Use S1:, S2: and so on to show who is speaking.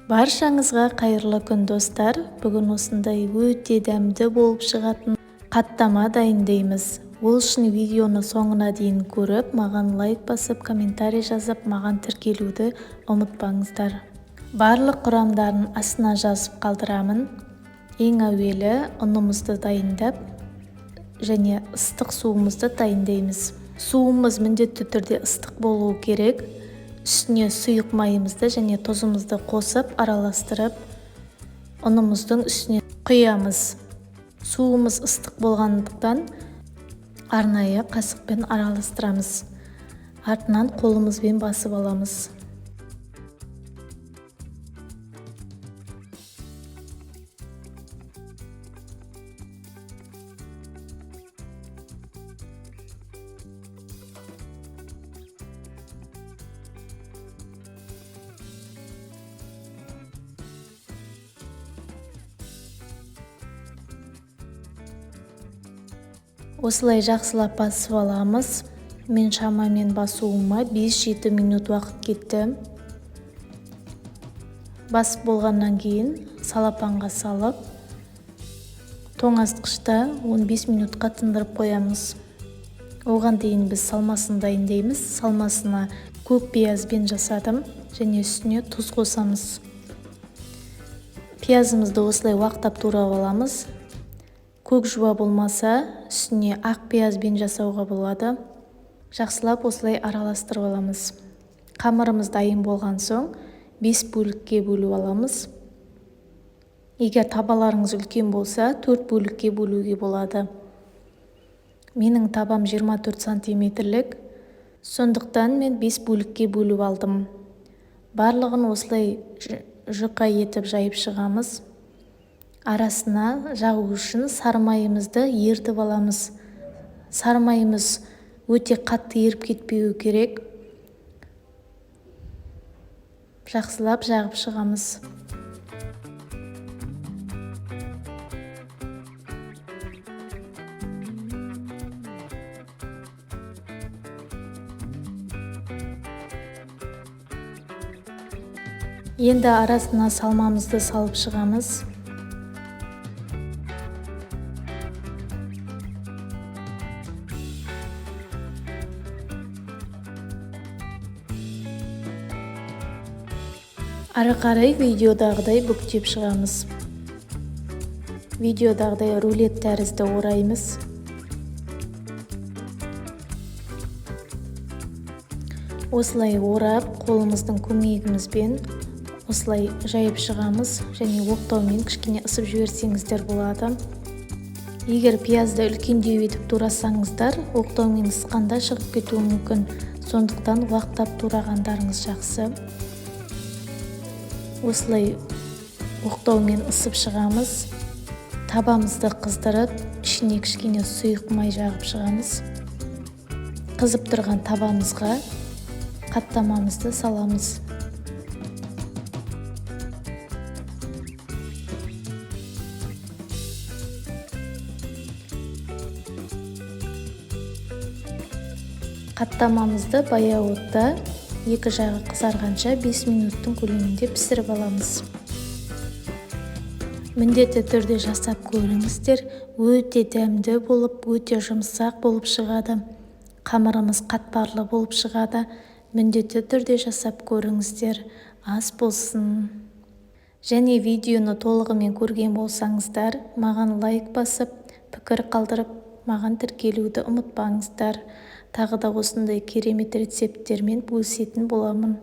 S1: Баршаңызға қайырлы күн достар. Бүгін осындай өте дәмді болып шығатын қаттама дайындаймыз. Ол үшін видеоны соңына дейін көріп, маған лайк басып, комментарий жазып, маған тіркелуді ұмытпаңыздар. Барлық құрамдарын астына жазып қалдырамын. Ең әуелі ұнымызды дайындап, және ыстық суымызды дайындаймыз. Суымыз міндетті түрде ыстық болуы керек. Үстіне сұйық майымызды және тұзымызды қосып, араластырып, ұнымыздың үстіне құямыз. Суымыз ыстық болғандықтан арнайы қасықпен араластырамыз. Артынан қолымызбен басып аламыз. Осылай жақсылап басып аламыз. Мен шамамен басуыма 5-7 минут уақыт кетті. Басып болғаннан кейін салапанға салып, тоңазытқышта 15 минутқа тындырып қоямыз. Оған дейін біз салмасын дайындаймыз. Салмасына көк пиязбен жасадым және үстіне тұз қосамыз. Пиязымызды осылай уақтап турап аламыз. Көк жуа болмаса, үстіне ақ пиязбен жасауға болады. Жақсылап осылай араластырып аламыз. Қамырымыз дайын болған соң 5 бөлікке бөліп аламыз. Егер табаларыңыз үлкен болса, 4 бөлікке бөлуге болады. Менің табам 24 сантиметрлік, сондықтан мен 5 бөлікке бөліп алдым. Барлығын осылай жұқа етіп жайып шығамыз. Арасына жағу үшін сары майымызды ертіп аламыз. Сары майымыз өте қатты еріп кетпеуі керек. Жақсылап жағып шығамыз. Енді арасына салмамызды салып шығамыз. Ары қарай видеодағыдай бүктеп шығамыз. Видеодағыдай рулет тәрізді ораймыз. Осылай орап, қолымыздың көмегімізбен осылай жайып шығамыз және оқтаумен кішкене ысып жіберсеңіздер болады. Егер пиязды үлкендеу етіп турасаңыздар, оқтаумен ысқанда шығып кетуі мүмкін. Сондықтан уақтап турағандарыңыз жақсы. Осылай оқтаумен ысып шығамыз. Табамызды қыздырып, ішіне кішкене сұйық май жағып шығамыз. Қызып тұрған табамызға қаттамамызды саламыз. Қаттамамызды баяу отта екі жағы қызарғанша 5 минуттың көлемінде пісіріп аламыз. Міндетті түрде жасап көріңіздер. Өте дәмді болып, өте жұмсақ болып шығады. Қамырымыз қатпарлы болып шығады. Міндетті түрде жасап көріңіздер. Ас болсын. Және видеоны толығымен көрген болсаңыздар, маған лайк басып, пікір қалдырып, маған тіркелуді ұмытпаңыздар. Тағы да осындай керемет рецепттермен бөлісетін боламын.